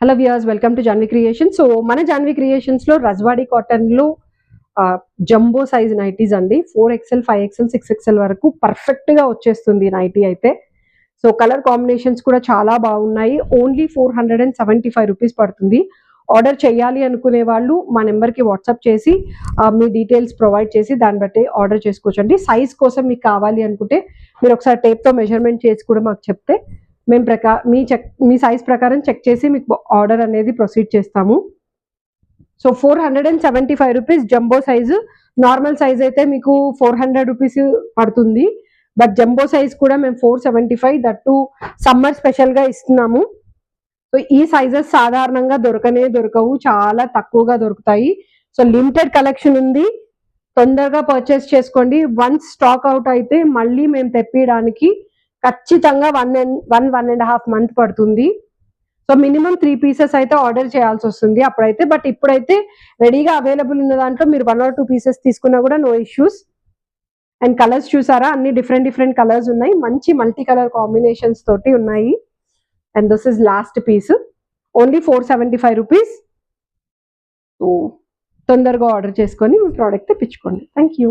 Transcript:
Hello viewers, welcome to Janvi creations. So మన Janvi creations లో Rajwadi cotton లో జంబో సైజ్ నైటీస్ అండి. 4XL, 5XL, 6XL వరకు పర్ఫెక్ట్ గా వచ్చేస్తుంది నైటీ అయితే. సో కలర్ కాంబినేషన్స్ కూడా చాలా బాగున్నాయి. ఓన్లీ 475 రూపీస్ పడుతుంది. ఆర్డర్ చేయాలి అనుకునే వాళ్ళు మా నెంబర్కి వాట్సాప్ చేసి మీ డీటెయిల్స్ ప్రొవైడ్ చేసి దాన్ని బట్టి ఆర్డర్ చేసుకోవచ్చండి. సైజ్ కోసం మీకు కావాలి అనుకుంటే మీరు ఒకసారి టేప్తో మెజర్మెంట్ చేసి కూడా మాకు చెప్తే మేము మీ సైజ్ ప్రకారం చెక్ చేసి మీకు ఆర్డర్ అనేది ప్రొసీడ్ చేస్తాము. So 475 rupees jumbo size. Normal size అయితే మీకు 400 రూపీస్ పడుతుంది. బట్ జంబో సైజ్ కూడా మేము 475, దట్టు సమ్మర్ స్పెషల్గా ఇస్తున్నాము. సో ఈ సైజెస్ సాధారణంగా దొరకవు, చాలా తక్కువగా దొరుకుతాయి. సో లిమిటెడ్ కలెక్షన్ ఉంది, తొందరగా పర్చేస్ చేసుకోండి. వన్స్ స్టాక్ అవుట్ అయితే మళ్ళీ మేము తెప్పియడానికి ఖచ్చితంగా 1.5 మంత్ పడుతుంది. సో మినిమం 3 పీసెస్ అయితే ఆర్డర్ చేయాల్సి వస్తుంది అప్పుడైతే. బట్ ఇప్పుడైతే రెడీగా అవైలబుల్ ఉన్న దాంట్లో మీరు 1 or 2 పీసెస్ తీసుకున్నా కూడా నో ఇష్యూస్. అండ్ కలర్స్ చూసారా, అన్ని డిఫరెంట్ కలర్స్ ఉన్నాయి, మంచి మల్టీ కలర్ కాంబినేషన్స్ తోటి ఉన్నాయి. And this is last piece, only 475 rupees. So తొందరగా ఆర్డర్ చేసుకొని మీ ప్రోడక్ట్ తెప్పించుకోండి. Thank you.